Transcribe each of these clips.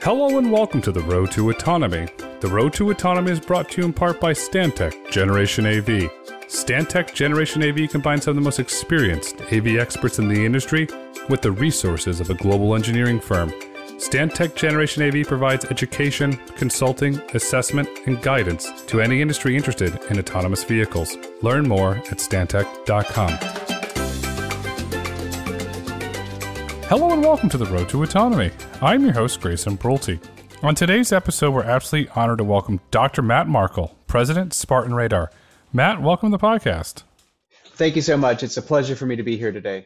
Hello and welcome to the Road to Autonomy. The Road to Autonomy is brought to you in part by Stantec Generation AV. Stantec Generation AV combines some of the most experienced AV experts in the industry with the resources of a global engineering firm. Stantec Generation AV provides education, consulting, assessment, and guidance to any industry interested in autonomous vehicles. Learn more at stantec.com. Hello and welcome to the Road to Autonomy. I'm your host, Grayson Brulte. On today's episode, we're absolutely honored to welcome Dr. Matt Markel, President, Spartan Radar. Matt, welcome to the podcast. Thank you so much. It's a pleasure for me to be here today.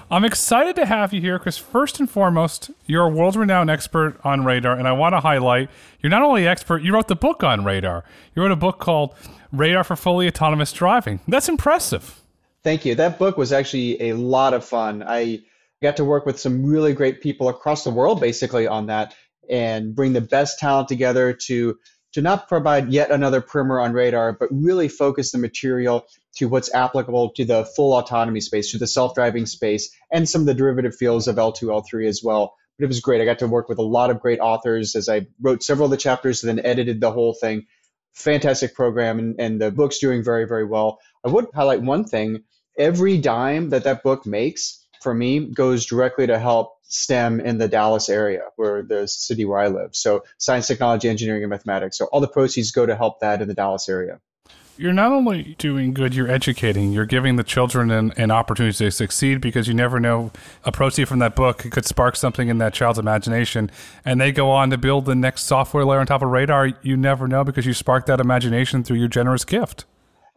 I'm excited to have you here because first and foremost, you're a world-renowned expert on radar, and I want to highlight, you're not only expert, you wrote the book on radar. You wrote a book called Radar for Fully Autonomous Driving. That's impressive. Thank you. That book was actually a lot of fun. I got to work with some really great people across the world basically on that and bring the best talent together to not provide yet another primer on radar, but really focus the material to what's applicable to the full autonomy space, to the self-driving space, and some of the derivative fields of L2, L3 as well. But it was great. I got to work with a lot of great authors as I wrote several of the chapters and then edited the whole thing. Fantastic program, and the book's doing very, very well. I would highlight one thing. Every dime that book makes for me goes directly to help STEM in the Dallas area, where the city where I live. So science, technology, engineering, and mathematics. So all the proceeds go to help that in the Dallas area. You're not only doing good, you're educating. You're giving the children an opportunity to succeed because you never know, a proceed from that book could spark something in that child's imagination, and they go on to build the next software layer on top of radar. You never know because you sparked that imagination through your generous gift.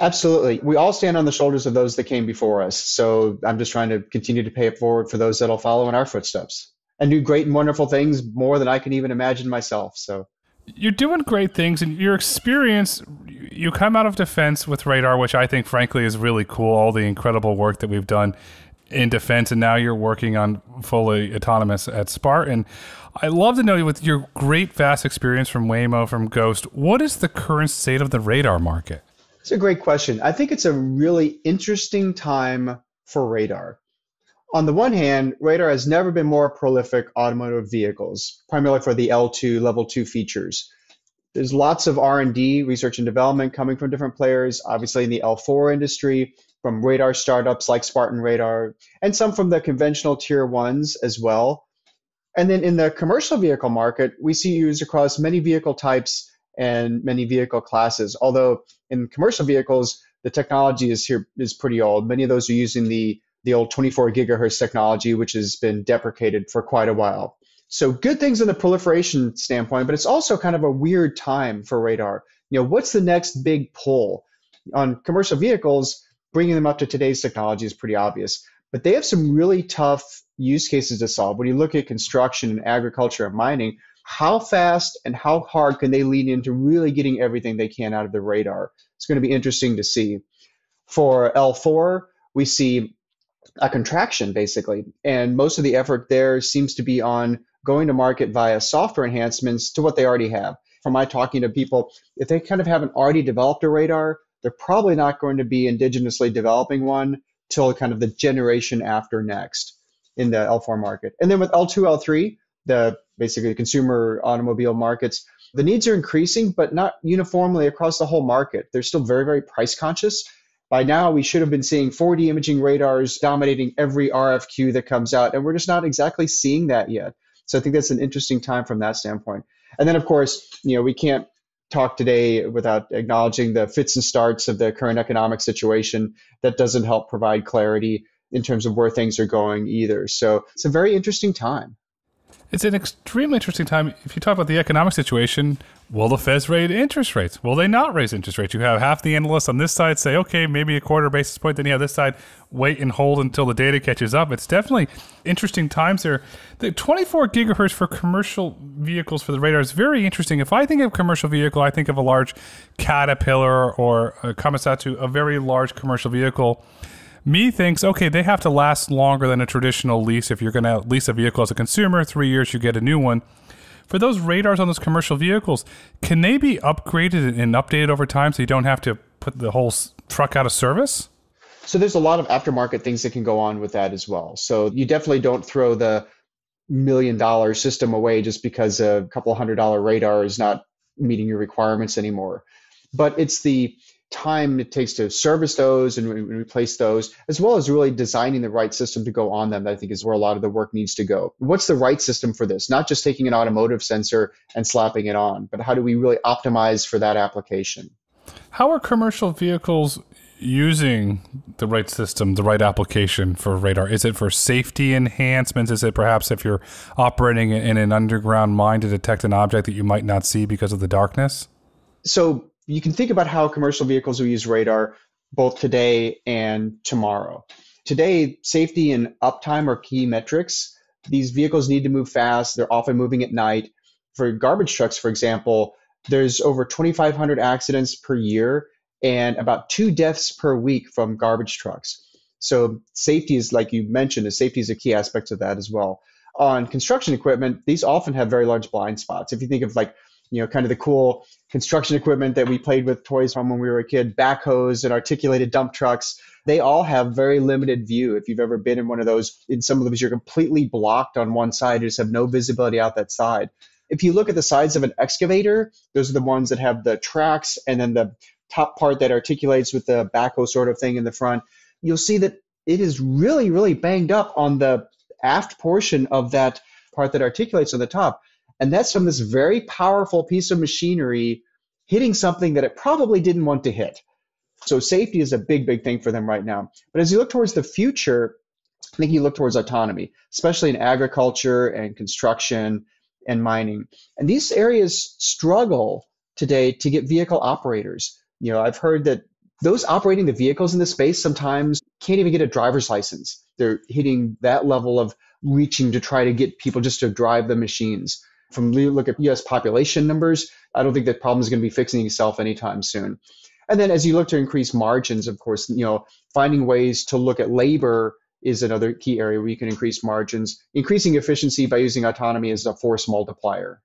Absolutely. We all stand on the shoulders of those that came before us. So I'm just trying to continue to pay it forward for those that'll follow in our footsteps and do great and wonderful things more than I can even imagine myself. So you're doing great things, and your experience, you come out of defense with radar, which I think frankly is really cool, all the incredible work that we've done in defense, and now you're working on fully autonomous at Spartan. I'd love to know, with your great vast experience from Waymo, from Ghost, what is the current state of the radar market? It's a great question. I think it's a really interesting time for radar. On the one hand, radar has never been more prolific automotive vehicles, primarily for the L2, level 2 features. There's lots of R&D, research and development, coming from different players, obviously in the L4 industry, from radar startups like Spartan Radar, and some from the conventional tier ones as well. And then in the commercial vehicle market, we see used across many vehicle types and many vehicle classes. Although in commercial vehicles, the technology is pretty old. Many of those are using the old 24 gigahertz technology, which has been deprecated for quite a while. So good things in the proliferation standpoint, but it's also kind of a weird time for radar. What's the next big pull? On commercial vehicles, bringing them up to today's technology is pretty obvious, but they have some really tough use cases to solve. When you look at construction and agriculture and mining, how fast and how hard can they lean into really getting everything they can out of the radar? It's going to be interesting to see. For L4, we see a contraction, basically, and most of the effort there seems to be on going to market via software enhancements to what they already have. From my talking to people, if they kind of haven't already developed a radar, they're probably not going to be indigenously developing one till kind of the generation after next in the L4 market. And then with L2, L3, basically the consumer automobile markets, the needs are increasing, but not uniformly across the whole market. They're still very, very price conscious. By now, we should have been seeing 4D imaging radars dominating every RFQ that comes out, and we're just not exactly seeing that yet. So I think that's an interesting time from that standpoint. And then, of course, we can't talk today without acknowledging the fits and starts of the current economic situation. That doesn't help provide clarity in terms of where things are going either. So it's a very interesting time. It's an extremely interesting time. If you talk about the economic situation, will the Feds raise interest rates? Will they not raise interest rates? You have half the analysts on this side say, okay, maybe a quarter basis point. Then you have this side wait and hold until the data catches up. It's definitely interesting times there. The 24 gigahertz for commercial vehicles for the radar is very interesting. If I think of commercial vehicle, I think of a large Caterpillar or a Kawasaki, a very large commercial vehicle. Me thinks, okay, they have to last longer than a traditional lease. If you're going to lease a vehicle as a consumer, 3 years, you get a new one. For those radars on those commercial vehicles, can they be upgraded and updated over time so you don't have to put the whole truck out of service? So there's a lot of aftermarket things that can go on with that as well. So you definitely don't throw the $1 million system away just because a couple $100 radar is not meeting your requirements anymore. But it's the time it takes to service those and replace those, as well as really designing the right system to go on them, that I think is where a lot of the work needs to go. What's the right system for this? Not just taking an automotive sensor and slapping it on, but how do we really optimize for that application? How are commercial vehicles using the right system, the right application for radar? Is it for safety enhancements? Is it perhaps if you're operating in an underground mine to detect an object that you might not see because of the darkness? So you can think about how commercial vehicles will use radar both today and tomorrow. Today, safety and uptime are key metrics. These vehicles need to move fast. They're often moving at night. For garbage trucks, for example, there's over 2,500 accidents per year and about 2 deaths per week from garbage trucks. So safety is, like you mentioned, safety is a key aspect of that as well. On construction equipment, these often have very large blind spots. If you think of kind of the cool construction equipment that we played with toys from when we were a kid, backhoes and articulated dump trucks, they all have very limited view. If you've ever been in one of those, in some of those, you're completely blocked on one side. You just have no visibility out that side. If you look at the sides of an excavator, those are the ones that have the tracks and then the top part that articulates with the backhoe sort of thing in the front. You'll see that it is really, really banged up on the aft portion of that part that articulates on the top. And that's from this very powerful piece of machinery hitting something that it probably didn't want to hit. So safety is a big, big thing for them right now. But as you look towards the future, I think you look towards autonomy, especially in agriculture and construction and mining. And these areas struggle today to get vehicle operators. I've heard that those operating the vehicles in this space sometimes can't even get a driver's license. They're hitting that level of reaching to try to get people just to drive the machines. From look at US population numbers, I don't think that problem is going to be fixing itself anytime soon. And then as you look to increase margins, of course, finding ways to look at labor is another key area where you can increase margins. Increasing efficiency by using autonomy as a force multiplier.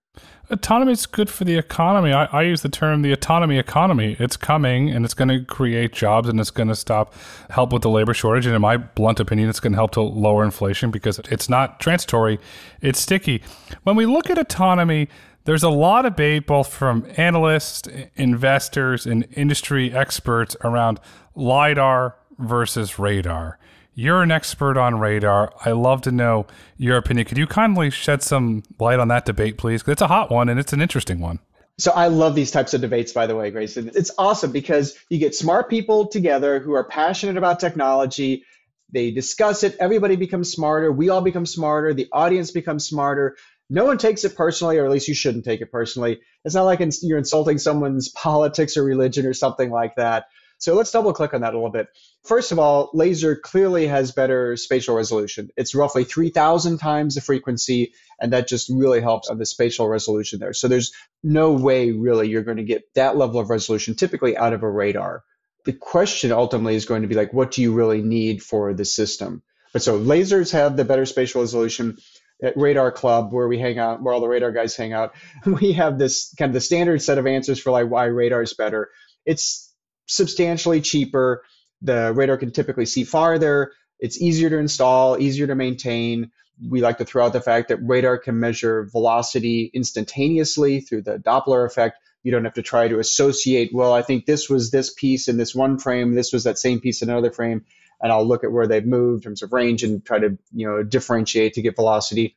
Autonomy is good for the economy. I use the term the autonomy economy. It's coming and it's going to create jobs and it's going to help with the labor shortage. And in my blunt opinion, it's going to help to lower inflation because it's not transitory, it's sticky. When we look at autonomy, there's a lot of debate both from analysts, investors, and industry experts around LiDAR versus radar. You're an expert on radar. I love to know your opinion. Could you kindly shed some light on that debate, please? Because it's a hot one and it's an interesting one. So I love these types of debates, by the way, Grayson. It's awesome because you get smart people together who are passionate about technology. They discuss it. Everybody becomes smarter. We all become smarter. The audience becomes smarter. No one takes it personally, or at least you shouldn't take it personally. It's not like you're insulting someone's politics or religion or something like that. So let's double click on that a little bit. First of all, laser clearly has better spatial resolution. It's roughly 3,000 times the frequency, and that just really helps on the spatial resolution there. So there's no way really you're going to get that level of resolution typically out of a radar. The question ultimately is going to be like, what do you really need for the system? But so lasers have the better spatial resolution. At Radar Club, where we hang out, where all the radar guys hang out, we have this kind of the standard set of answers for like why radar is better. It's substantially cheaper. The radar can typically see farther. It's easier to install, easier to maintain. We like to throw out the fact that radar can measure velocity instantaneously through the Doppler effect. You don't have to try to associate, well, I think this was this piece in this one frame, this was that same piece in another frame, and I'll look at where they've moved in terms of range and try to differentiate to get velocity.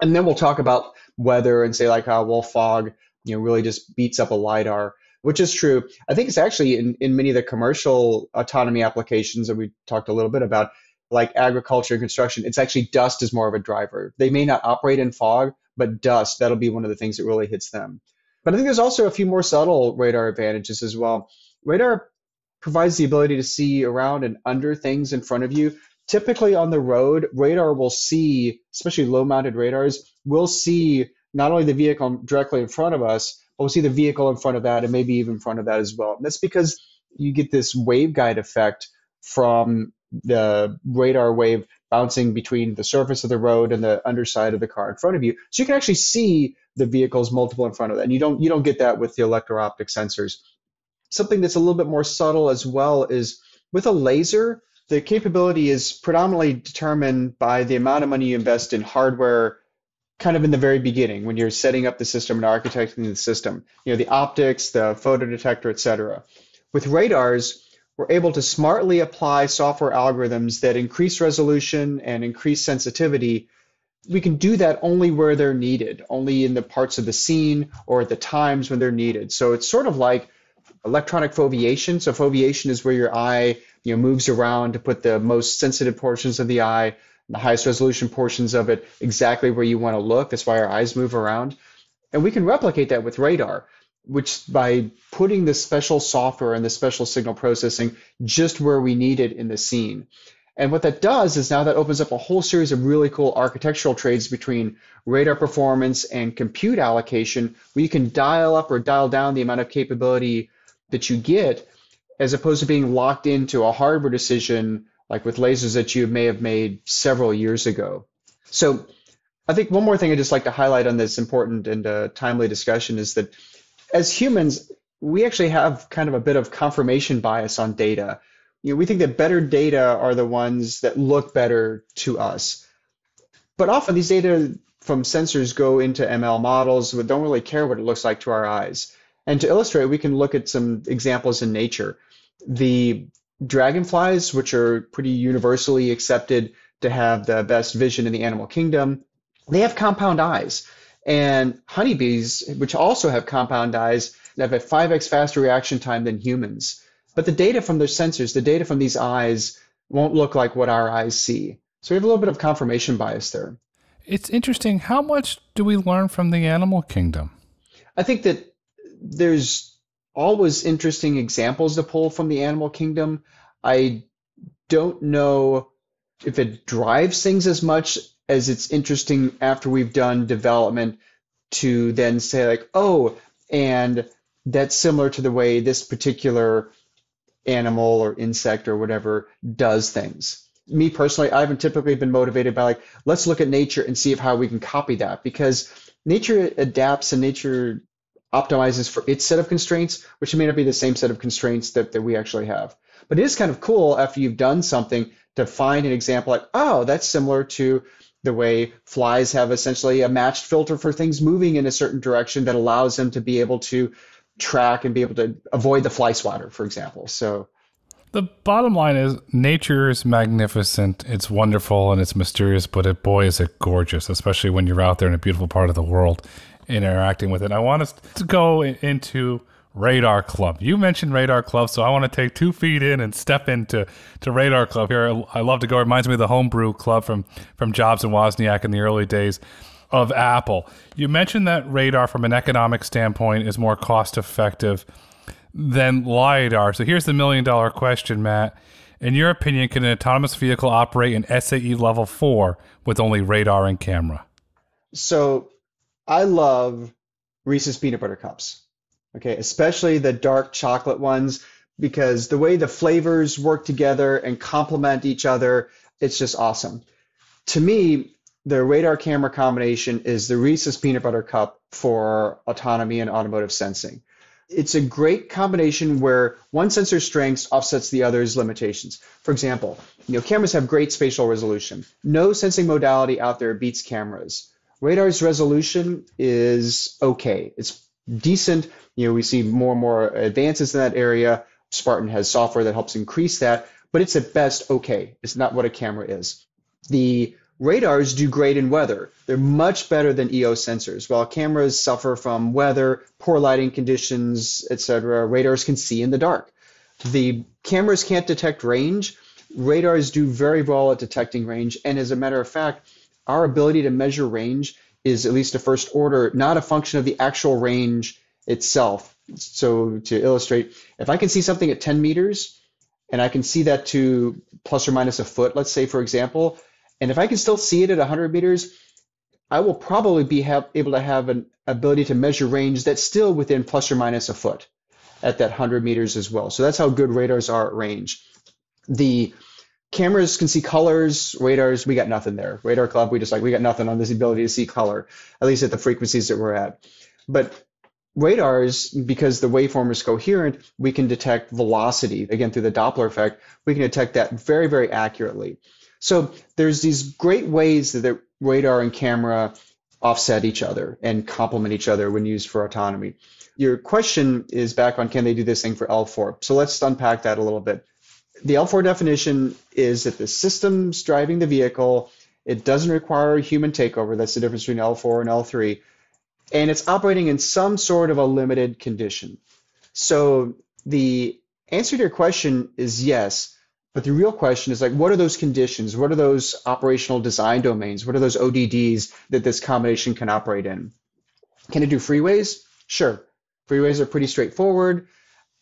And then we'll talk about weather and say like, well, fog really just beats up a LiDAR, which is true. I think it's actually in many of the commercial autonomy applications that we talked a little bit about, like agriculture and construction, it's actually dust is more of a driver. They may not operate in fog, but dust, that'll be one of the things that really hits them. But I think there's also a few more subtle radar advantages as well. Radar provides the ability to see around and under things in front of you. Typically on the road, radar will see, especially low-mounted radars, will see not only the vehicle directly in front of us, but we'll see the vehicle in front of that and maybe even in front of that as well. And that's because you get this waveguide effect from the radar wave bouncing between the surface of the road and the underside of the car in front of you. So you can actually see the vehicles multiple in front of that. And you don't get that with the electro-optic sensors. Something that's a little bit more subtle as well is with a laser, the capability is predominantly determined by the amount of money you invest in hardware kind of in the very beginning when you're setting up the system and architecting the system, the optics, the photo detector, etc. With radars, we're able to smartly apply software algorithms that increase resolution and increase sensitivity. We can do that only where they're needed, only in the parts of the scene or at the times when they're needed. So it's sort of like electronic foveation. So foveation is where your eye, moves around to put the most sensitive portions of the eye, the highest resolution portions of it, exactly where you want to look. That's why our eyes move around. And we can replicate that with radar, which by putting the special software and the special signal processing just where we need it in the scene. And what that does is now that opens up a whole series of really cool architectural trades between radar performance and compute allocation, where you can dial up or dial down the amount of capability that you get, as opposed to being locked into a hardware decision like with lasers that you may have made several years ago. So I think one more thing I'd just like to highlight on this important and timely discussion is that as humans, we actually have kind of a bit of confirmation bias on data. We think that better data are the ones that look better to us. But often these data from sensors go into ML models that don't really care what it looks like to our eyes. And to illustrate, we can look at some examples in nature. The dragonflies, which are pretty universally accepted to have the best vision in the animal kingdom, they have compound eyes. And honeybees, which also have compound eyes, have a 5x faster reaction time than humans. But the data from their sensors, the data from these eyes won't look like what our eyes see. So we have a little bit of confirmation bias there. It's interesting. How much do we learn from the animal kingdom? I think that there's always interesting examples to pull from the animal kingdom. I don't know if it drives things as much as it's interesting after we've done development to then say like, oh, and that's similar to the way this particular animal or insect or whatever does things. Me personally, I haven't typically been motivated by like, let's look at nature and see if how we can copy that, because nature adapts and nature optimizes for its set of constraints, which may not be the same set of constraints that we actually have. But it is kind of cool after you've done something to find an example like, oh, that's similar to the way flies have essentially a matched filter for things moving in a certain direction that allows them to be able to track and be able to avoid the fly swatter, for example. So the bottom line is nature is magnificent. It's wonderful and it's mysterious, but boy, is it gorgeous, especially when you're out there in a beautiful part of the world interacting with it. I want us to go into Radar Club. You mentioned Radar Club, so I want to take 2 feet in and step into Radar Club here. I love to go. It reminds me of the homebrew club from Jobs and Wozniak in the early days of Apple. You mentioned that radar from an economic standpoint is more cost effective than LiDAR. So here's the $1 million question, Matt. In your opinion, can an autonomous vehicle operate in SAE level 4 with only radar and camera? So I love Reese's peanut butter cups, okay, especially the dark chocolate ones, because the way the flavors work together and complement each other, it's just awesome. To me, the radar camera combination is the Reese's peanut butter cup for autonomy and automotive sensing. It's a great combination where one sensor's strengths offsets the other's limitations. For example, cameras have great spatial resolution. No sensing modality out there beats cameras. Radar's resolution is okay. It's decent. We see more and more advances in that area. Spartan has software that helps increase that, but it's at best okay. It's not what a camera is. The radars do great in weather. They're much better than EOS sensors. While cameras suffer from weather, poor lighting conditions, etc., radars can see in the dark. The cameras can't detect range. Radars do very well at detecting range. And as a matter of fact, our ability to measure range is, at least a first order, not a function of the actual range itself. So to illustrate, if I can see something at 10 meters and I can see that to plus or minus a foot, let's say, for example, and if I can still see it at 100 meters, I will probably be able to have an ability to measure range that's still within plus or minus a foot at that 100 meters as well. So that's how good radars are at range. The cameras can see colors. Radars, we got nothing there. Radar Club, we got nothing on this ability to see color, at least at the frequencies that we're at. But radars, because the waveform is coherent, we can detect velocity. Again, through the Doppler effect, we can detect that very, very accurately. So there's these great ways that the radar and camera offset each other and complement each other when used for autonomy. Your question is back on, can they do this thing for L4? So let's unpack that a little bit. The L4 definition is that the system's driving the vehicle. It doesn't require a human takeover. That's the difference between L4 and L3. And it's operating in some sort of a limited condition. So the answer to your question is yes. But the real question is like, what are those conditions? What are those operational design domains? What are those ODDs that this combination can operate in? Can it do freeways? Sure. Freeways are pretty straightforward.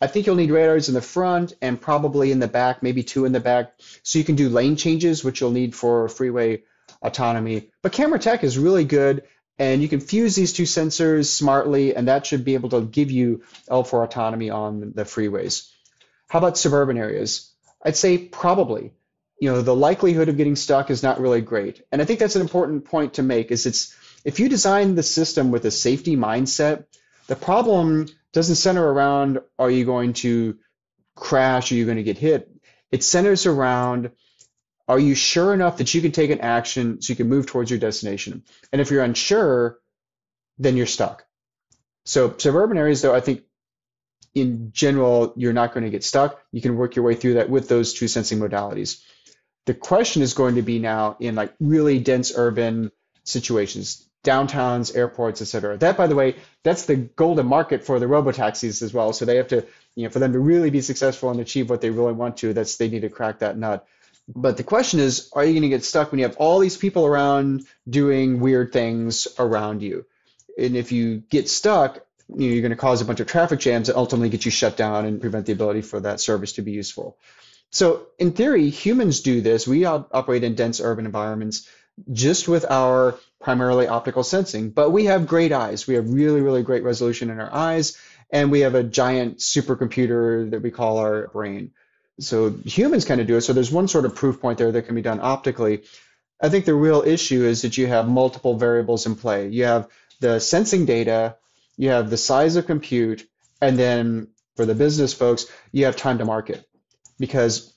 I think you'll need radars in the front and probably in the back, maybe two in the back. So you can do lane changes, which you'll need for freeway autonomy. But camera tech is really good, and you can fuse these two sensors smartly, and that should be able to give you L4 autonomy on the freeways. How about suburban areas? I'd say probably. The likelihood of getting stuck is not really great. And I think that's an important point to make is if you design the system with a safety mindset, the problem doesn't center around, are you going to crash? Are you going to get hit? It centers around, are you sure enough that you can take an action so you can move towards your destination? And if you're unsure, then you're stuck. So suburban areas, though, I think in general, you're not going to get stuck. You can work your way through that with those two sensing modalities. The question is going to be now in like really dense urban situations, downtowns, airports, et cetera. That, by the way, that's the golden market for the robo-taxis as well. So they have to, for them to really be successful and achieve what they really want to, they need to crack that nut. But the question is, are you going to get stuck when you have all these people around doing weird things around you? And if you get stuck, you're going to cause a bunch of traffic jams that ultimately get you shut down and prevent the ability for that service to be useful. So in theory, humans do this. We operate in dense urban environments just with our primarily optical sensing, but we have great eyes. We have really, really great resolution in our eyes, and we have a giant supercomputer that we call our brain. So humans kind of do it. So there's one sort of proof point there that can be done optically. I think the real issue is that you have multiple variables in play. You have the sensing data, you have the size of compute, and then for the business folks, you have time to market. Because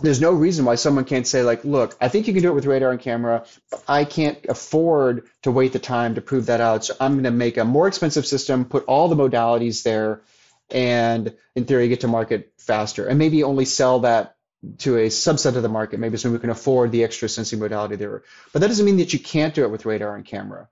there's no reason why someone can't say like, look, I think you can do it with radar and camera, but I can't afford to wait the time to prove that out. So I'm going to make a more expensive system, put all the modalities there, and in theory, get to market faster. And maybe only sell that to a subset of the market, maybe so we can afford the extra sensing modality there. But that doesn't mean that you can't do it with radar and camera.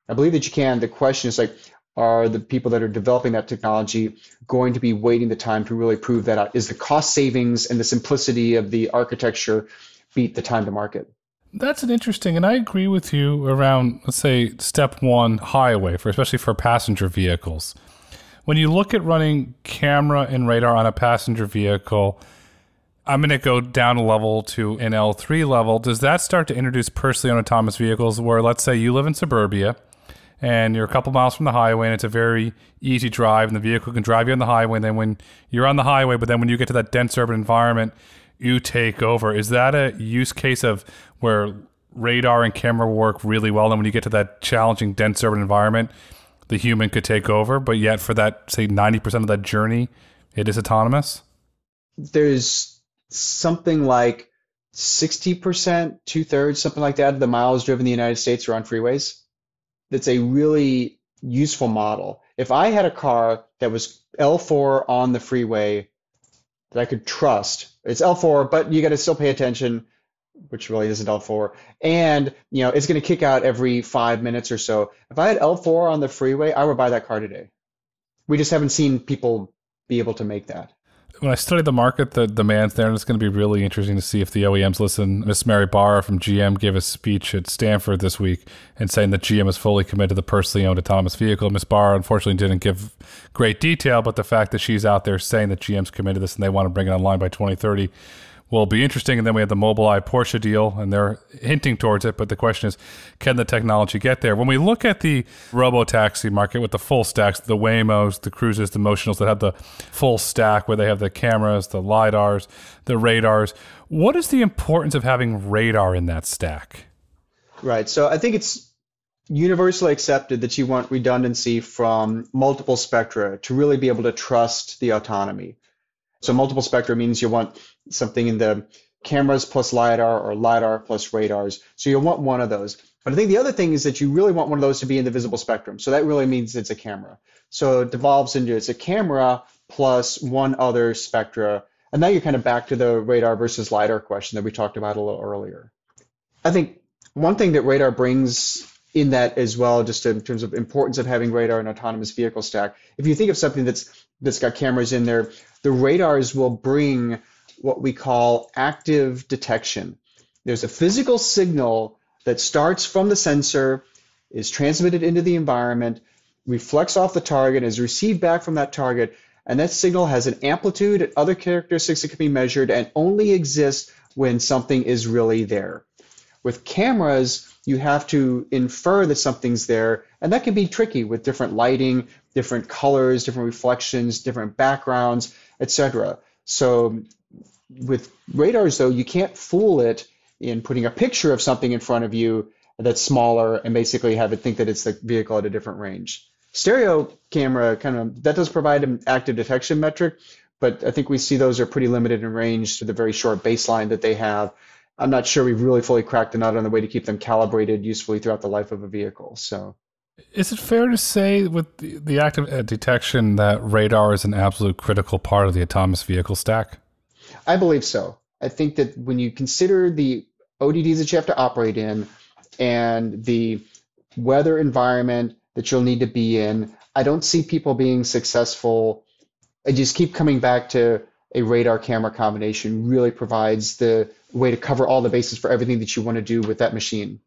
I believe that you can. The question is like, are the people that are developing that technology going to be waiting the time to really prove that out? Is the cost savings and the simplicity of the architecture beat the time to market? That's an interesting, and I agree with you around, let's say, step one, highway, especially for passenger vehicles. When you look at running camera and radar on a passenger vehicle, I'm going to go down a level to an L3 level. Does that start to introduce personally owned autonomous vehicles where, let's say, you live in suburbia, and you're a couple miles from the highway, and it's a very easy drive, and the vehicle can drive you on the highway, and then when you're on the highway, but then when you get to that dense urban environment, you take over. Is that a use case of where radar and camera work really well, and when you get to that challenging dense urban environment, the human could take over, but yet for that, say, 90% of that journey, it is autonomous? There's something like 60%, two-thirds, something like that, of the miles driven in the United States are on freeways. That's a really useful model. If I had a car that was L4 on the freeway that I could trust, it's L4, but you got to still pay attention, which really isn't L4, and it's going to kick out every 5 minutes or so. If I had L4 on the freeway, I would buy that car today. We just haven't seen people be able to make that. When I study the market, the demand's there, and it's going to be really interesting to see if the OEMs listen. Miss Mary Barra from GM gave a speech at Stanford this week and saying that GM is fully committed to the personally owned autonomous vehicle. Miss Barra unfortunately didn't give great detail, but the fact that she's out there saying that GM's committed to this and they want to bring it online by 2030 will be interesting. And then we have the Mobileye Porsche deal, and they're hinting towards it. But the question is, can the technology get there? When we look at the robo-taxi market with the full stacks, the Waymos, the Cruises, the Motionals that have the full stack where they have the cameras, the LiDARs, the radars, what is the importance of having radar in that stack? Right. So I think it's universally accepted that you want redundancy from multiple spectra to really be able to trust the autonomy. So multiple spectra means you want something in the cameras plus LiDAR or LiDAR plus radars. So you want one of those. But I think the other thing is that you really want one of those to be in the visible spectrum. So that really means it's a camera. So it devolves into it's a camera plus one other spectra. And now you're kind of back to the radar versus LiDAR question that we talked about a little earlier. I think one thing that radar brings in that as well, just in terms of importance of having radar and autonomous vehicle stack, if you think of something that's got cameras in there, the radars will bring what we call active detection. There's a physical signal that starts from the sensor, is transmitted into the environment, reflects off the target, is received back from that target, and that signal has an amplitude and other characteristics that can be measured and only exists when something is really there. With cameras, you have to infer that something's there, and that can be tricky with different lighting, different colors, different reflections, different backgrounds, etc. So with radars, though, you can't fool it in putting a picture of something in front of you that's smaller and basically have it think that it's the vehicle at a different range. Stereo camera that does provide an active detection metric, but I think we see those are pretty limited in range to the very short baseline that they have. I'm not sure we've really fully cracked the nut on the way to keep them calibrated usefully throughout the life of a vehicle. So, is it fair to say with the active detection that radar is an absolute critical part of the autonomous vehicle stack? I believe so. I think that when you consider the ODDs that you have to operate in and the weather environment that you'll need to be in, I don't see people being successful. I just keep coming back to a radar camera combination really provides the way to cover all the bases for everything that you want to do with that machine.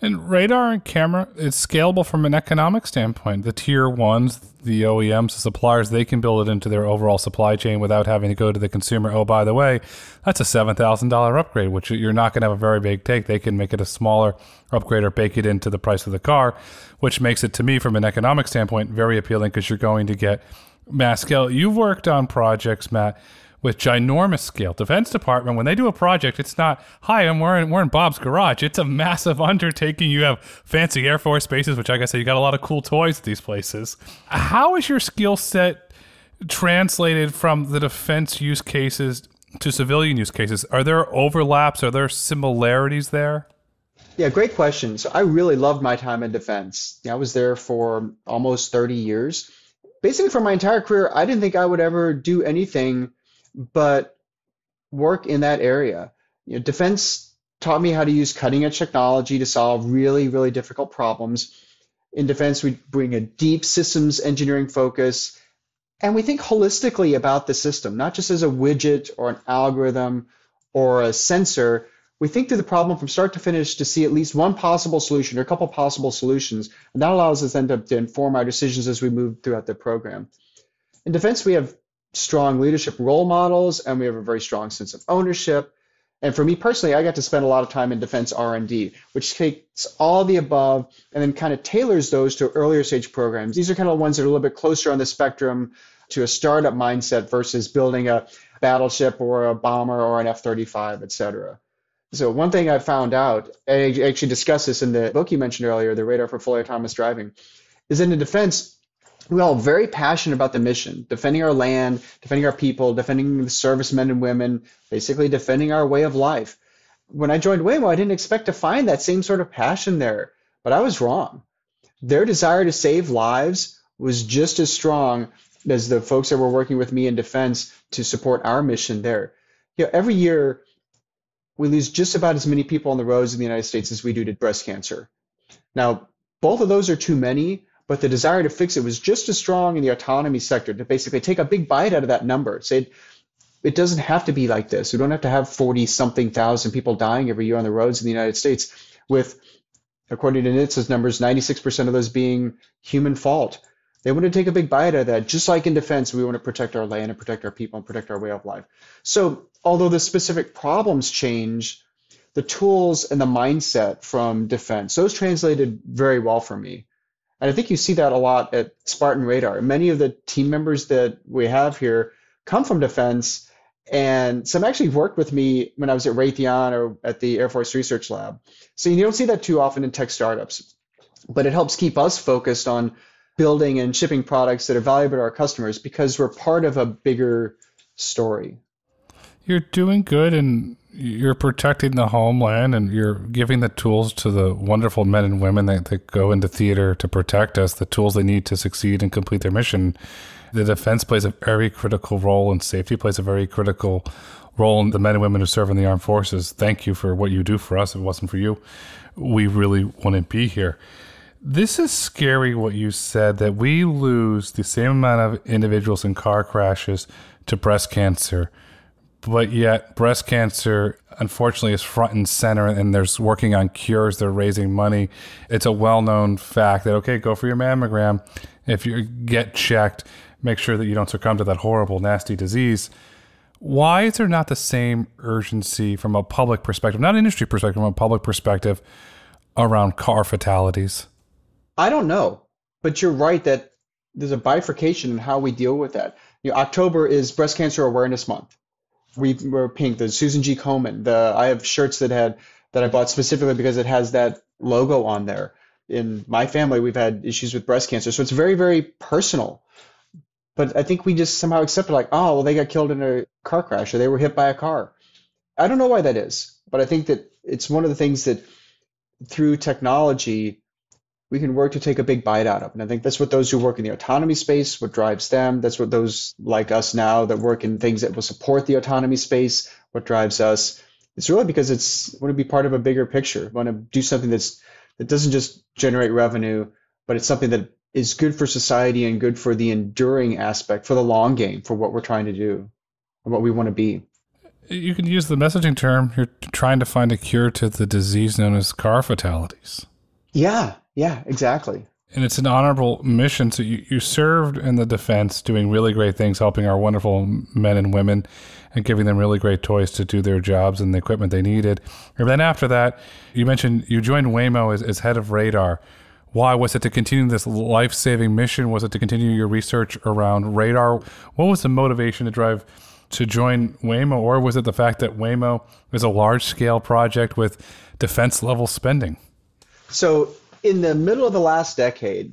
And radar and camera, it's scalable from an economic standpoint. The tier ones, the OEMs, the suppliers, they can build it into their overall supply chain without having to go to the consumer. Oh, by the way, that's a $7,000 upgrade, which you're not going to have a very big take. They can make it a smaller upgrade or bake it into the price of the car, which makes it, to me, from an economic standpoint, very appealing because you're going to get mass scale. You've worked on projects, Matt, with ginormous scale. Defense Department, when they do a project, it's not, hi, we're in Bob's garage. It's a massive undertaking. You have fancy Air Force bases, which, like I said, you got a lot of cool toys at these places. How is your skill set translated from the defense use cases to civilian use cases? Are there overlaps? Are there similarities there? Yeah, great question. So I really loved my time in defense. I was there for almost 30 years. Basically, for my entire career, I didn't think I would ever do anything but work in that area. Defense taught me how to use cutting edge technology to solve really, really difficult problems. In defense, we bring a deep systems engineering focus, and we think holistically about the system, not just as a widget or an algorithm or a sensor. We think through the problem from start to finish to see at least one possible solution or a couple possible solutions, and that allows us then to inform our decisions as we move throughout the program. In defense, we have strong leadership role models, and we have a very strong sense of ownership. And for me personally, I got to spend a lot of time in defense R&D, which takes all the above and then kind of tailors those to earlier stage programs. These are kind of the ones that are a little bit closer on the spectrum to a startup mindset versus building a battleship or a bomber or an F-35, et cetera. So one thing I found out, I actually discussed this in the book you mentioned earlier, The Radar for Fully Autonomous Driving, is in the defense, we're all very passionate about the mission, defending our land, defending our people, defending the servicemen and women, basically defending our way of life. When I joined Waymo, I didn't expect to find that same sort of passion there, but I was wrong. Their desire to save lives was just as strong as the folks that were working with me in defense to support our mission there. Every year, we lose just about as many people on the roads in the United States as we do to breast cancer. Now, both of those are too many, but the desire to fix it was just as strong in the autonomy sector to basically take a big bite out of that number. Say it doesn't have to be like this. We don't have to have 40-something thousand people dying every year on the roads in the United States with, according to NHTSA's numbers, 96% of those being human fault. They want to take a big bite out of that. Just like in defense, we want to protect our land and protect our people and protect our way of life. So although the specific problems change, the tools and the mindset from defense, those translated very well for me. And I think you see that a lot at Spartan Radar. Many of the team members that we have here come from defense, and some actually worked with me when I was at Raytheon or at the Air Force Research Lab. So you don't see that too often in tech startups, but it helps keep us focused on building and shipping products that are valuable to our customers because we're part of a bigger story. You're doing good, and You're protecting the homeland and you're giving the tools to the wonderful men and women that go into theater to protect us, the tools they need to succeed and complete their mission. The defense plays a very critical role and safety plays a very critical role in the men and women who serve in the armed forces. Thank you for what you do for us. If it wasn't for you, we really wouldn't be here. This is scary what you said, that we lose the same amount of individuals in car crashes to breast cancer. But yet breast cancer, unfortunately, is front and center, and there's working on cures. They're raising money. It's a well-known fact that, okay, go for your mammogram. If you get checked, make sure that you don't succumb to that horrible, nasty disease. Why is there not the same urgency from a public perspective, not an industry perspective, from a public perspective, around car fatalities? I don't know, but you're right that there's a bifurcation in how we deal with that. October is Breast Cancer Awareness Month. We're pink. The Susan G. Komen. I have shirts that I bought specifically because it has that logo on there. In my family, we've had issues with breast cancer, so it's very, very personal. But I think we just somehow accept it, like, oh, well, they got killed in a car crash or they were hit by a car. I don't know why that is, but I think that it's one of the things that through technology we can work to take a big bite out of. And I think that's what those who work in the autonomy space, what drives them. That's what those like us now that work in things that will support the autonomy space, what drives us. It's really because want to be part of a bigger picture, want to do something that doesn't just generate revenue, but it's something that is good for society and good for the enduring aspect, for the long game, for what we're trying to do and what we want to be. You can use the messaging term. You're trying to find a cure to the disease known as car fatalities. Yeah, exactly. And it's an honorable mission. So you served in the defense doing really great things, helping our wonderful men and women and giving them really great toys to do their jobs and the equipment they needed. And then after that, you mentioned you joined Waymo as head of radar. Why? Was it to continue this life-saving mission? Was it to continue your research around radar? What was the motivation to join Waymo? Or was it the fact that Waymo is a large-scale project with defense-level spending? So in the middle of the last decade,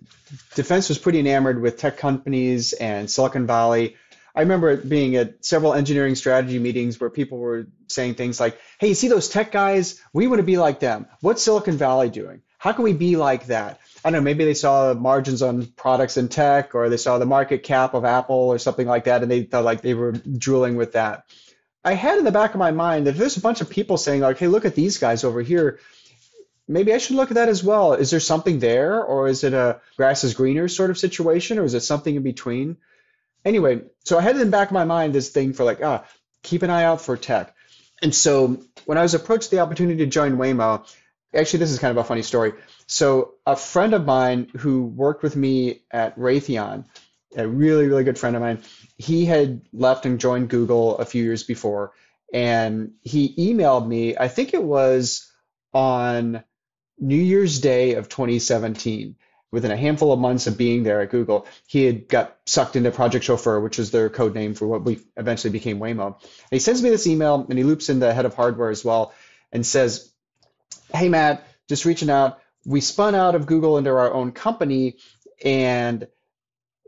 defense was pretty enamored with tech companies and Silicon Valley. I remember being at several engineering strategy meetings where people were saying things like, hey, you see those tech guys? We want to be like them. What's Silicon Valley doing? How can we be like that? I don't know, maybe they saw margins on products in tech, or they saw the market cap of Apple or something like that, and they felt like they were drooling with that. I had in the back of my mind that if there's a bunch of people saying like, hey, look at these guys over here, maybe I should look at that as well. Is there something there, or is it a grass is greener sort of situation, or is it something in between? Anyway, so I had in the back of my mind this thing for like, keep an eye out for tech. And so when I was approached the opportunity to join Waymo, actually, this is kind of a funny story. So a friend of mine who worked with me at Raytheon, a really, really good friend of mine, he had left and joined Google a few years before. And he emailed me, I think it was on New Year's Day of 2017, within a handful of months of being there at Google. He had got sucked into Project Chauffeur, which was their code name for what we eventually became Waymo. And he sends me this email, and he loops in the head of hardware as well, and says, hey, Matt, just reaching out. We spun out of Google into our own company, and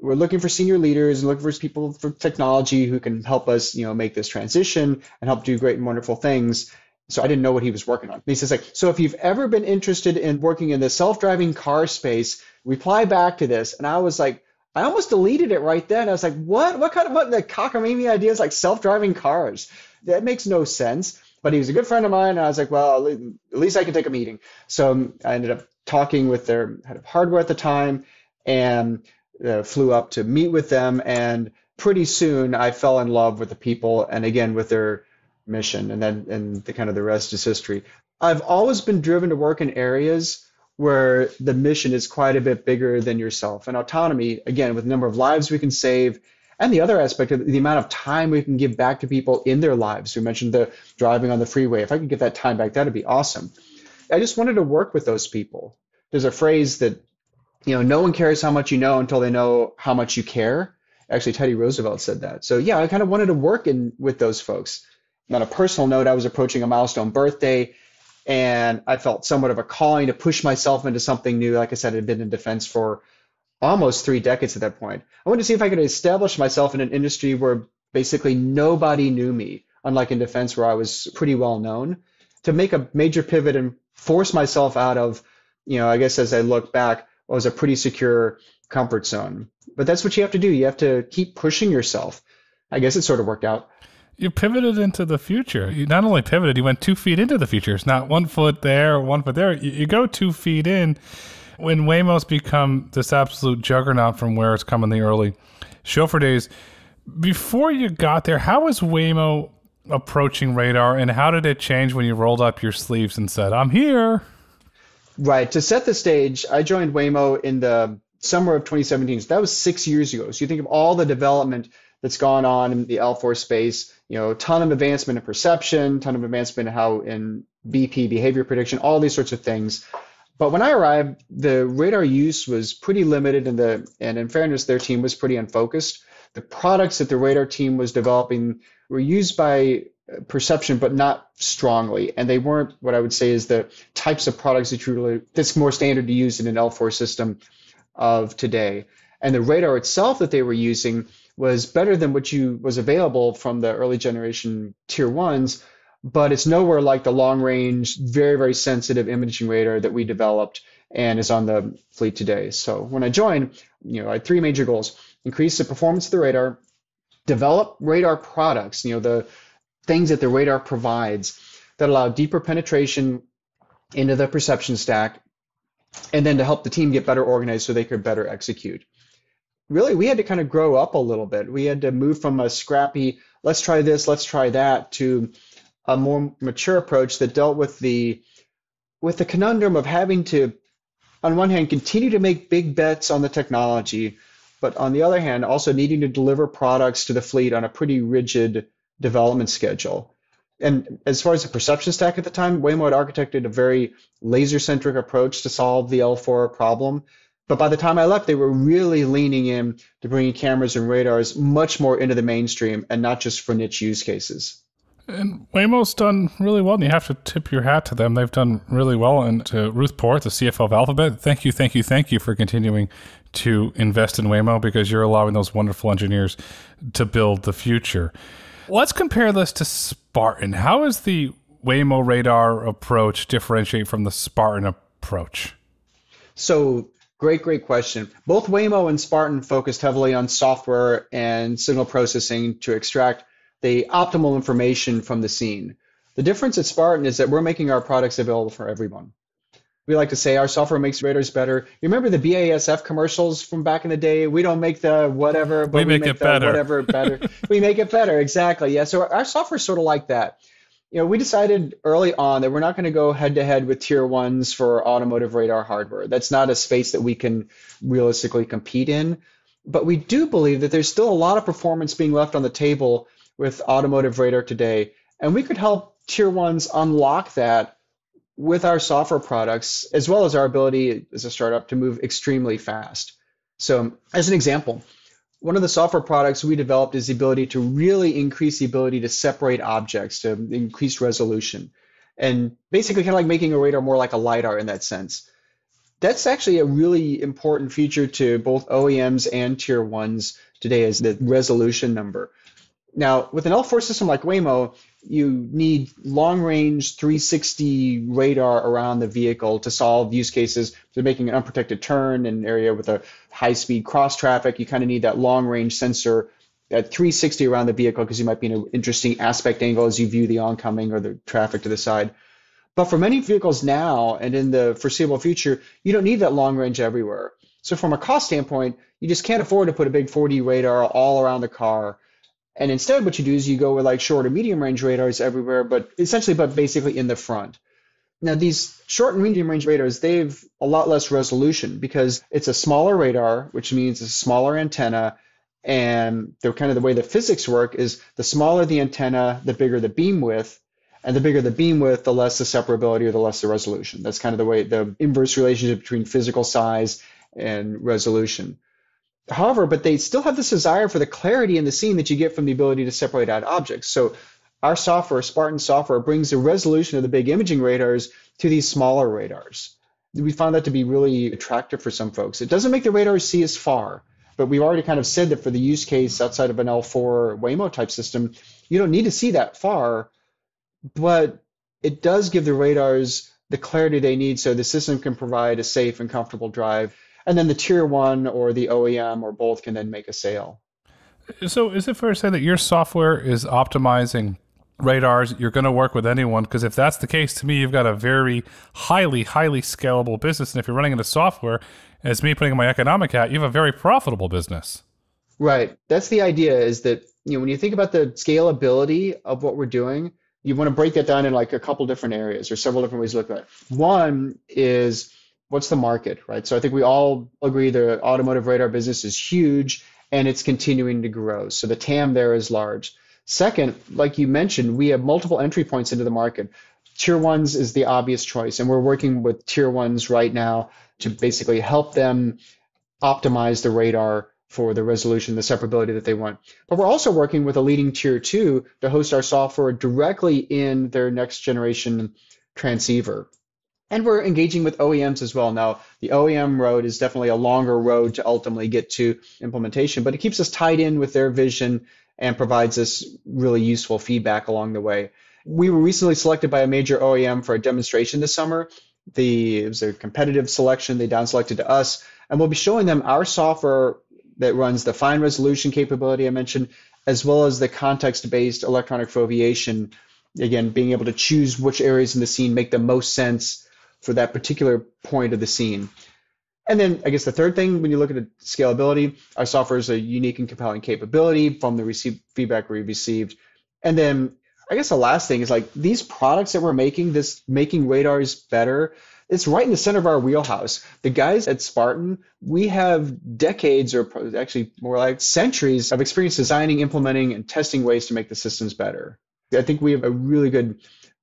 we're looking for senior leaders and looking for people for technology who can help us, make this transition and help do great and wonderful things. So I didn't know what he was working on. And he says, so if you've ever been interested in working in the self-driving car space, reply back to this. And I was like, I almost deleted it right then. I was like, what the cockamamie idea is like self-driving cars? That makes no sense. But he was a good friend of mine. And I was like, well, at least I can take a meeting. So I ended up talking with their head of hardware at the time and flew up to meet with them. And pretty soon I fell in love with the people and again with their mission, and the rest is history. I've always been driven to work in areas where the mission is quite a bit bigger than yourself. And autonomy, again, with the number of lives we can save, and the other aspect of the amount of time we can give back to people in their lives. We mentioned the driving on the freeway. If I could get that time back, that'd be awesome. I just wanted to work with those people. There's a phrase that, no one cares how much you know until they know how much you care. Actually, Teddy Roosevelt said that. So yeah, I kind of wanted to work with those folks. On a personal note, I was approaching a milestone birthday, and I felt somewhat of a calling to push myself into something new. Like I said, I'd been in defense for almost 3 decades at that point. I wanted to see if I could establish myself in an industry where basically nobody knew me, unlike in defense where I was pretty well known, to make a major pivot and force myself out of, I guess as I look back, what was a pretty secure comfort zone. But that's what you have to do. You have to keep pushing yourself. I guess it sort of worked out. You pivoted into the future. You not only pivoted, you went 2 feet into the future. It's not 1 foot there, 1 foot there. You go 2 feet in. When Waymo's become this absolute juggernaut from where it's come in the early chauffeur days, before you got there, how was Waymo approaching radar, and how did it change when you rolled up your sleeves and said, I'm here? Right. To set the stage, I joined Waymo in the summer of 2017. So that was 6 years ago. So you think of all the development that's gone on in the L4 space, ton of advancement in perception, ton of advancement in BP, behavior prediction, all these sorts of things. But when I arrived, the radar use was pretty limited, and in fairness, their team was pretty unfocused. The products that the radar team was developing were used by perception, but not strongly. And they weren't what I would say is the types of products that's more standard to use in an L4 system of today. And the radar itself that they were using was better than what was available from the early generation tier ones, but it's nowhere like the long range, very, very sensitive imaging radar that we developed and is on the fleet today. So when I joined, I had 3 major goals: increase the performance of the radar, develop radar products, the things that the radar provides that allow deeper penetration into the perception stack, and then to help the team get better organized so they could better execute. Really, we had to kind of grow up a little bit. We had to move from a scrappy, let's try this, let's try that, to a more mature approach that dealt with the conundrum of having to, on one hand, continue to make big bets on the technology, but on the other hand, also needing to deliver products to the fleet on a pretty rigid development schedule. And as far as the perception stack at the time, Waymo had architected a very laser-centric approach to solve the L4 problem. But by the time I left, they were really leaning in to bringing cameras and radars much more into the mainstream and not just for niche use cases. And Waymo's done really well, and you have to tip your hat to them. They've done really well. And to Ruth Port, the CFO of Alphabet, thank you for continuing to invest in Waymo, because you're allowing those wonderful engineers to build the future. Let's compare this to Spartan. How is the Waymo radar approach differentiate from the Spartan approach? So great question. Both Waymo and Spartan focused heavily on software and signal processing to extract the optimal information from the scene. The difference at Spartan is that we're making our products available for everyone. We like to say our software makes radars better. You remember the BASF commercials from back in the day? We don't make the whatever, but we make it better. Whatever better. We make it better, exactly. Yeah, so our software is sort of like that. We decided early on that we're not going to go head-to-head with tier ones for automotive radar hardware. That's not a space that we can realistically compete in. But we do believe that there's still a lot of performance being left on the table with automotive radar today. And we could help tier ones unlock that with our software products, as well as our ability as a startup to move extremely fast. So as an example, one of the software products we developed is the ability to really increase the ability to separate objects, to increase resolution, and basically kind of like making a radar more like a LiDAR in that sense. That's actually a really important feature to both OEMs and tier ones today, is the resolution number. Now, with an L4 system like Waymo, you need long-range 360 radar around the vehicle to solve use cases. So making an unprotected turn in an area with a high-speed cross traffic, you kind of need that long-range sensor at 360 around the vehicle, because you might be in an interesting aspect angle as you view the oncoming or the traffic to the side. But for many vehicles now and in the foreseeable future, you don't need that long range everywhere. So from a cost standpoint, you just can't afford to put a big 4D radar all around the car. And instead, what you do is you go with like short or medium range radars everywhere, but basically in the front. Now, these short and medium range radars, they've a lot less resolution because it's a smaller radar, which means it's a smaller antenna. And the kind of the way the physics work is the smaller the antenna, the bigger the beam width. And the bigger the beam width, the less the separability or the less the resolution. That's kind of the way the inverse relationship between physical size and resolution. However, but they still have this desire for the clarity in the scene that you get from the ability to separate out objects. So our software, Spartan software, brings the resolution of the big imaging radars to these smaller radars. We found that to be really attractive for some folks. It doesn't make the radars see as far, but we've already kind of said that for the use case outside of an L4 Waymo type system, you don't need to see that far, but it does give the radars the clarity they need so the system can provide a safe and comfortable drive. And then the tier one or the OEM or both can then make a sale. So is it fair to say that your software is optimizing radars? You're going to work with anyone? Because if that's the case, to me, you've got a very highly scalable business. And if you're running into software, as me putting on my economic hat, you have a very profitable business. Right. That's the idea, is that, when you think about the scalability of what we're doing, you want to break that down in like a couple different areas or several different ways to look at it. One is, what's the market, right? So I think we all agree the automotive radar business is huge and it's continuing to grow. So the TAM there is large. Second, like you mentioned, we have multiple entry points into the market. Tier ones is the obvious choice, and we're working with tier ones right now to basically help them optimize the radar for the resolution, the separability that they want. But we're also working with a leading tier two to host our software directly in their next generation transceiver. And we're engaging with OEMs as well. Now, the OEM road is definitely a longer road to ultimately get to implementation, but it keeps us tied in with their vision and provides us really useful feedback along the way. We were recently selected by a major OEM for a demonstration this summer. It was a competitive selection. They down selected to us, and we'll be showing them our software that runs the fine resolution capability I mentioned, as well as the context-based electronic foveation. Again, being able to choose which areas in the scene make the most sense for that particular point of the scene. And then I guess the third thing, when you look at the scalability, our software is a unique and compelling capability from the feedback we received. And then I guess the last thing is, like, these products that we're making, this making radars better, it's right in the center of our wheelhouse. The guys at Spartan, we have decades, or actually more like centuries, of experience designing, implementing, and testing ways to make the systems better. I think we have a really good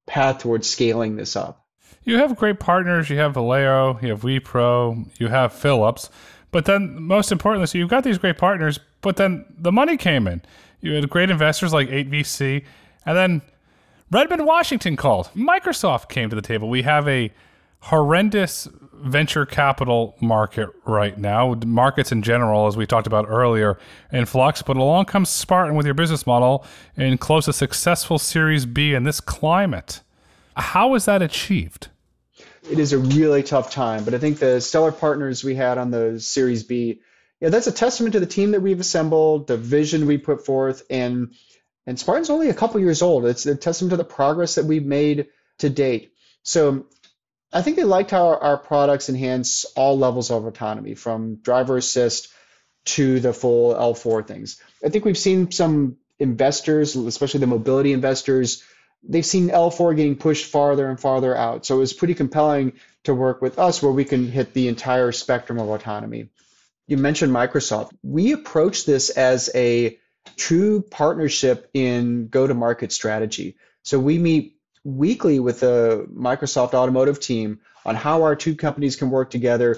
path towards scaling this up. You have great partners. You have Vallejo, you have WePro, you have Philips. But then, most importantly, so you've got these great partners, but then the money came in. You had great investors like 8VC, and then Redmond, Washington called. Microsoft came to the table. We have a horrendous venture capital market right now. Markets in general, as we talked about earlier, in flux. But along comes Spartan with your business model and close a successful Series B in this climate. How is that achieved? It is a really tough time, but I think the stellar partners we had on the Series B, that's a testament to the team that we've assembled, the vision we put forth, and Spartan's only a couple years old. It's a testament to the progress that we've made to date. So I think they liked how our products enhance all levels of autonomy, from driver assist to the full L4 things. I think we've seen some investors, especially the mobility investors, they've seen L4 getting pushed farther and farther out. So it was pretty compelling to work with us where we can hit the entire spectrum of autonomy. You mentioned Microsoft. We approach this as a true partnership in go-to-market strategy. So we meet weekly with the Microsoft automotive team on how our two companies can work together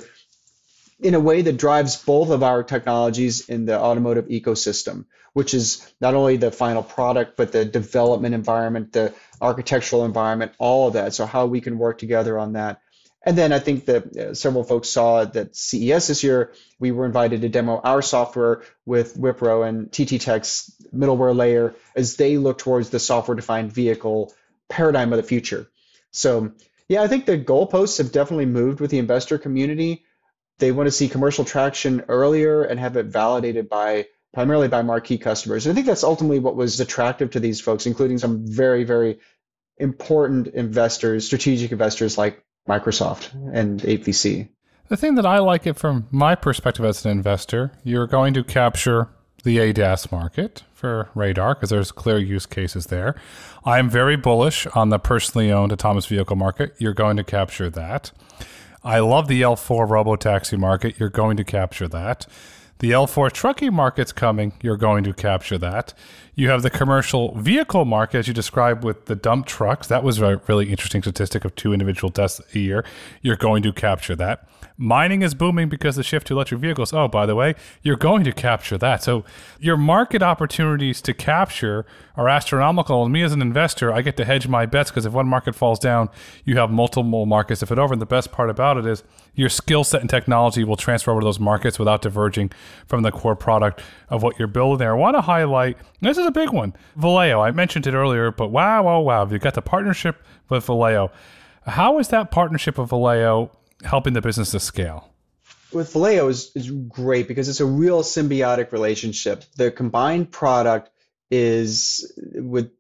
in a way that drives both of our technologies in the automotive ecosystem, which is not only the final product, but the development environment, the architectural environment, all of that. So how we can work together on that. And then I think that several folks saw that CES this year, we were invited to demo our software with Wipro and TT Tech's middleware layer as they look towards the software-defined vehicle paradigm of the future. So yeah, I think the goalposts have definitely moved with the investor community. They want to see commercial traction earlier and have it validated primarily by marquee customers. And I think that's ultimately what was attractive to these folks, including some very, very important investors, strategic investors like Microsoft and 8VC. The thing that I like it from my perspective as an investor, you're going to capture the ADAS market for radar because there's clear use cases there. I'm very bullish on the personally owned autonomous vehicle market. You're going to capture that. I love the L4 robo-taxi market. You're going to capture that. The L4 trucking market's coming. You're going to capture that. You have the commercial vehicle market, as you described with the dump trucks. That was a really interesting statistic of 2 individual deaths a year. You're going to capture that. Mining is booming because of the shift to electric vehicles. Oh, by the way, you're going to capture that. So your market opportunities to capture are astronomical. And me as an investor, I get to hedge my bets because if one market falls down, you have multiple markets to fit over. And the best part about it is your skill set and technology will transfer over to those markets without diverging from the core product of what you're building there. I want to highlight, this is a big one, Valeo. I mentioned it earlier, but wow. You've got the partnership with Valeo. How is that partnership with Valeo helping the business to scale? With Valeo is great because it's a real symbiotic relationship. The combined product is with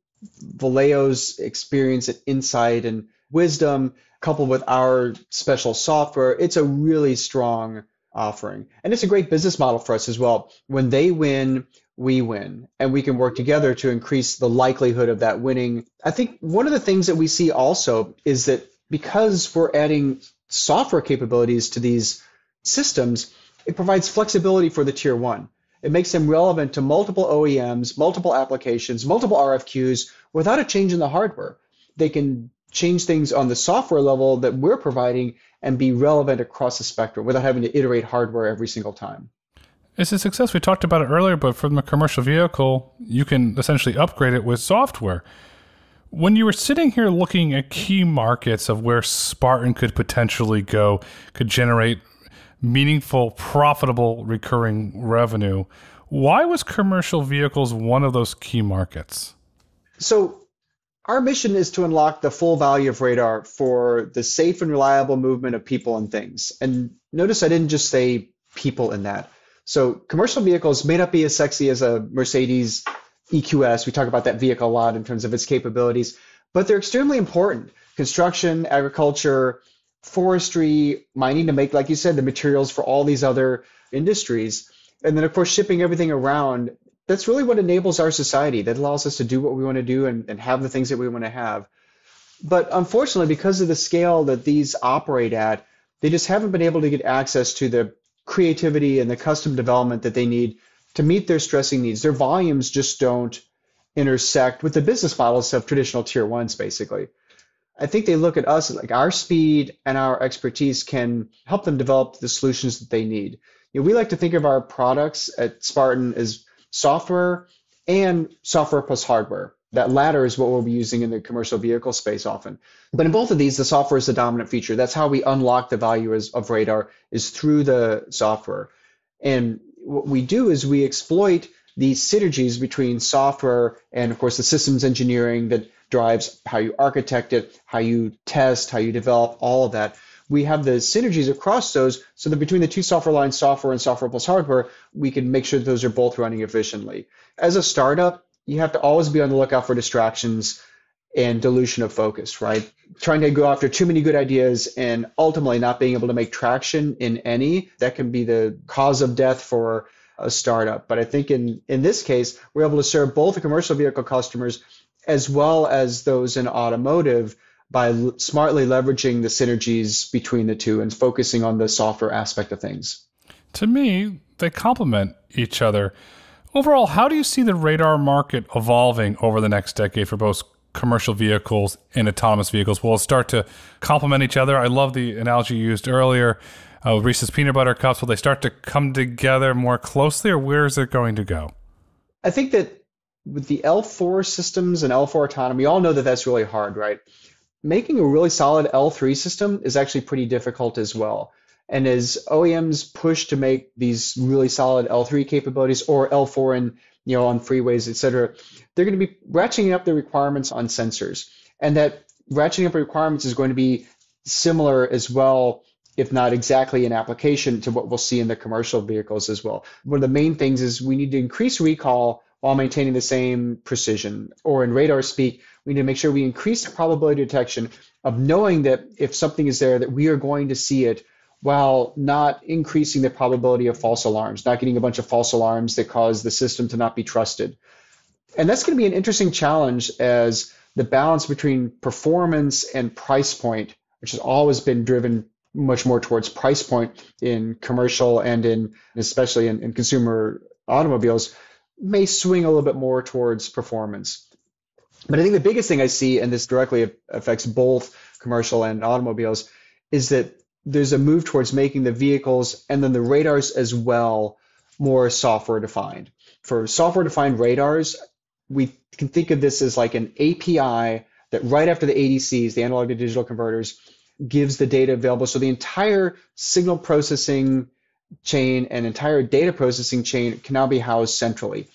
Valeo's experience and insight and wisdom coupled with our special software. It's a really strong offering. And it's a great business model for us as well. When they win, we win, and we can work together to increase the likelihood of that winning. I think one of the things that we see also is that because we're adding software capabilities to these systems, it provides flexibility for the tier one. It makes them relevant to multiple OEMs, multiple applications, multiple RFQs without a change in the hardware. They can change things on the software level that we're providing and be relevant across the spectrum without having to iterate hardware every single time. It's a success. We talked about it earlier, but from a commercial vehicle, you can essentially upgrade it with software. When you were sitting here looking at key markets of where Spartan could potentially go, could generate meaningful, profitable, recurring revenue, why was commercial vehicles one of those key markets? So our mission is to unlock the full value of radar for the safe and reliable movement of people and things. And notice I didn't just say people in that. So commercial vehicles may not be as sexy as a Mercedes EQS. We talk about that vehicle a lot in terms of its capabilities, but they're extremely important. Construction, agriculture, forestry, mining to make, like you said, the materials for all these other industries. And then, of course, shipping everything around. That's really what enables our society. That allows us to do what we want to do and have the things that we want to have. But unfortunately, because of the scale that these operate at, they just haven't been able to get access to the creativity and the custom development that they need to meet their stressing needs. Their volumes just don't intersect with the business models of traditional tier ones, basically. I think they look at us like our speed and our expertise can help them develop the solutions that they need. We like to think of our products at Spartan as software and software plus hardware. That latter is what we'll be using in the commercial vehicle space often. But in both of these, the software is the dominant feature. That's how we unlock the value of radar, is through the software. And what we do is we exploit these synergies between software and, of course, the systems engineering that drives how you architect it, how you test, how you develop, all of that. We have the synergies across those so that between the two software lines, software and software plus hardware, we can make sure that those are both running efficiently. As a startup, you have to always be on the lookout for distractions and dilution of focus, right? Trying to go after too many good ideas and ultimately not being able to make traction in any, that can be the cause of death for a startup. But I think in this case, we're able to serve both the commercial vehicle customers as well as those in automotive by smartly leveraging the synergies between the two and focusing on the software aspect of things. To me, they complement each other. Overall, how do you see the radar market evolving over the next decade for both commercial vehicles and autonomous vehicles? Will it start to complement each other? I love the analogy you used earlier, Reese's peanut butter cups. Will they start to come together more closely, or where is it going to go? I think that with the L4 systems and L4 autonomy, we all know that that's really hard, right? Making a really solid L3 system is actually pretty difficult as well. And as OEMs push to make these really solid L3 capabilities or L4 and on freeways, et cetera, they're going to be ratcheting up the requirements on sensors. And that ratcheting up requirements is going to be similar as well, if not exactly in application, to what we'll see in the commercial vehicles as well. One of the main things is we need to increase recall while maintaining the same precision. Or in radar speak, we need to make sure we increase the probability of detection of knowing that if something is there, that we are going to see it, while not increasing the probability of false alarms, not getting a bunch of false alarms that cause the system to not be trusted. And that's going to be an interesting challenge as the balance between performance and price point, which has always been driven much more towards price point in commercial and especially in consumer automobiles, may swing a little bit more towards performance. But I think the biggest thing I see, and this directly affects both commercial and automobiles, is that there's a move towards making the vehicles and then the radars as well more software defined. For software defined radars, we can think of this as like an API that right after the ADCs, the analog to digital converters, gives the data available. So the entire signal processing chain and entire data processing chain can now be housed centrally.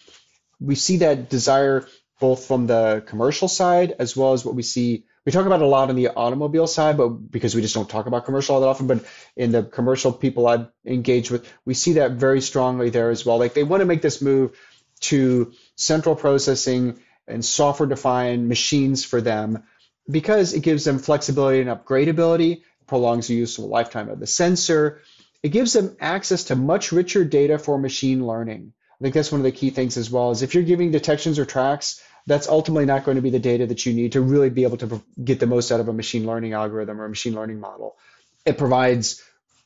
We see that desire both from the commercial side as well as what we see. We talk about it a lot on the automobile side, but because we just don't talk about commercial all that often, but in the commercial people I've engaged with, we see that very strongly there as well. Like they want to make this move to central processing and software-defined machines for them because it gives them flexibility and upgradability, prolongs the useful lifetime of the sensor. It gives them access to much richer data for machine learning. I think that's one of the key things as well, is if you're giving detections or tracks, that's ultimately not going to be the data that you need to really be able to get the most out of a machine learning algorithm or a machine learning model. It provides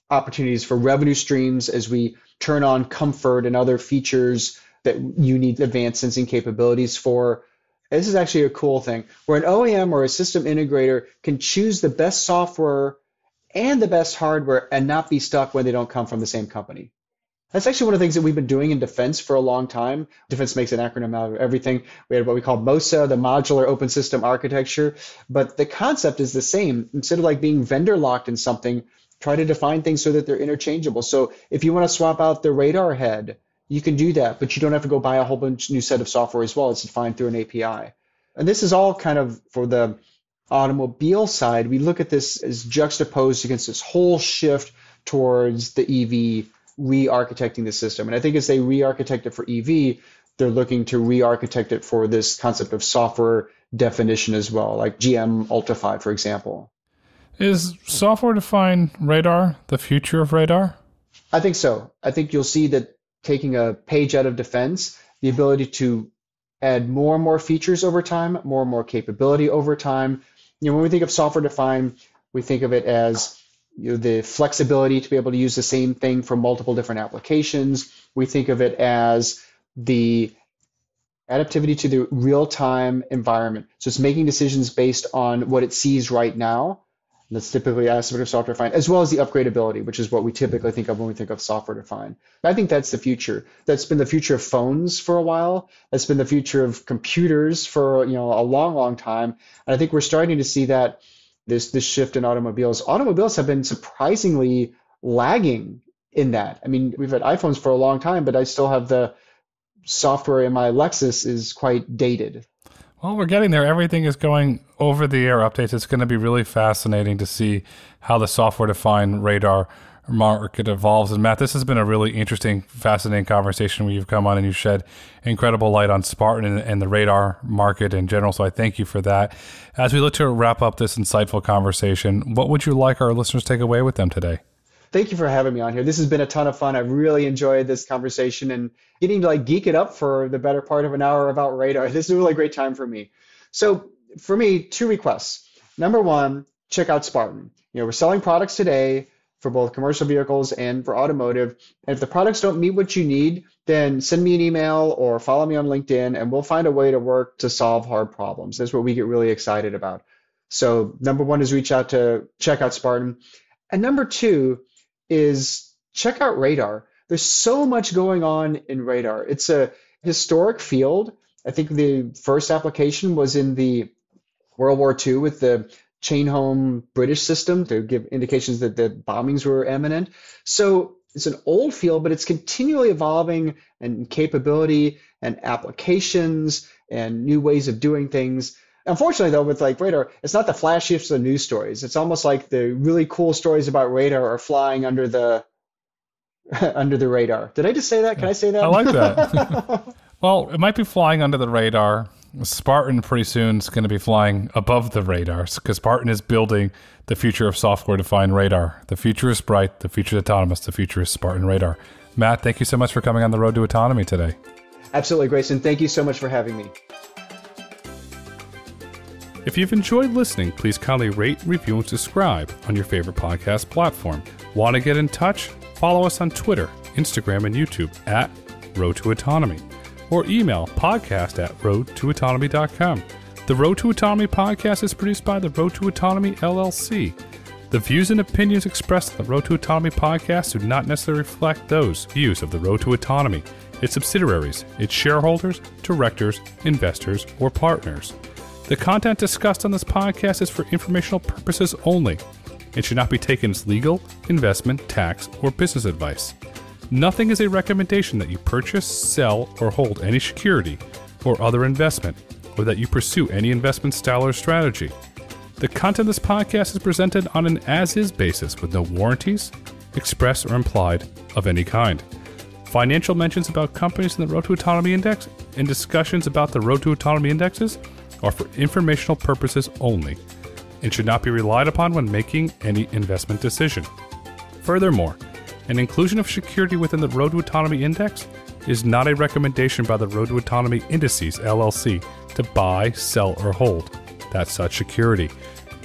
opportunities for revenue streams as we turn on comfort and other features that you need advanced sensing capabilities for. This is actually a cool thing, where an OEM or a system integrator can choose the best software and the best hardware and not be stuck when they don't come from the same company. That's actually one of the things that we've been doing in defense for a long time. Defense makes an acronym out of everything. We had what we call MOSA, the modular open system architecture, but the concept is the same. Instead of like being vendor locked in something, try to define things so that they're interchangeable. So if you want to swap out the radar head, you can do that, but you don't have to go buy a whole bunch new set of software as well. It's defined through an API. And this is all kind of for the automobile side. We look at this as juxtaposed against this whole shift towards the EV re-architecting the system. And I think as they re-architect it for EV, they're looking to re-architect it for this concept of software definition as well, like GM Ultify, for example. Is software-defined radar the future of radar? I think so. I think you'll see that taking a page out of defense, the ability to add more and more features over time, more and more capability over time. You know, when we think of software-defined, we think of it as the flexibility to be able to use the same thing for multiple different applications. We think of it as the adaptivity to the real-time environment. So it's making decisions based on what it sees right now. That's typically aspect of software-defined, as well as the upgradability, which is what we typically think of when we think of software-defined. I think that's the future. That's been the future of phones for a while. That's been the future of computers for a long, long time. And I think we're starting to see that this shift in automobiles. Automobiles have been surprisingly lagging in that. I mean, we've had iPhones for a long time, but I still have the software in my Lexus is quite dated. Well, we're getting there. Everything is going over-the-air updates. It's going to be really fascinating to see how the software-defined radar market evolves. And Matt, this has been a really interesting, fascinating conversation where you've come on and you've shed incredible light on Spartan and the radar market in general. So I thank you for that. As we look to wrap up this insightful conversation, what would you like our listeners to take away with them today? Thank you for having me on here. This has been a ton of fun. I've really enjoyed this conversation and getting to geek it up for the better part of an hour about radar. This is a really great time for me. So for me, 2 requests. Number 1, check out Spartan. We're selling products today for both commercial vehicles and for automotive. And if the products don't meet what you need, then send me an email or follow me on LinkedIn and we'll find a way to work to solve hard problems. That's what we get really excited about. So number 1 is check out Spartan. And number 2 is check out radar. There's so much going on in radar. It's a historic field. I think the first application was in the World War II with the chain home British system to give indications that the bombings were imminent. So it's an old field, but it's continually evolving in capability and applications and new ways of doing things. Unfortunately, though, with radar, it's not the flashiest of news stories. It's almost like the really cool stories about radar are flying under the radar. Did I just say that? Can I say that? I like that. Well, it might be flying under the radar. Spartan pretty soon is going to be flying above the radars because Spartan is building the future of software-defined radar. The future is bright. The future is autonomous. The future is Spartan Radar. Matt, thank you so much for coming on the road to autonomy today. Absolutely, Grayson. Thank you so much for having me. If you've enjoyed listening, please kindly rate, review, and subscribe on your favorite podcast platform. Want to get in touch? Follow us on Twitter, Instagram, and YouTube at Road to Autonomy, or email podcast@roadtoautonomy.com. The Road to Autonomy podcast is produced by the Road to Autonomy LLC. The views and opinions expressed on the Road to Autonomy podcast do not necessarily reflect those views of the Road to Autonomy, its subsidiaries, its shareholders, directors, investors, or partners. The content discussed on this podcast is for informational purposes only. It should not be taken as legal, investment, tax, or business advice. Nothing is a recommendation that you purchase, sell, or hold any security or other investment, or that you pursue any investment style or strategy. The content of this podcast is presented on an as-is basis with no warranties, express or implied, of any kind. Financial mentions about companies in the Road to Autonomy Index and discussions about the Road to Autonomy Indexes are for informational purposes only and should not be relied upon when making any investment decision. Furthermore, an inclusion of security within the Road to Autonomy Index is not a recommendation by the Road to Autonomy Indices, LLC, to buy, sell, or hold that such security,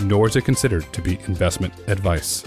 nor is it considered to be investment advice.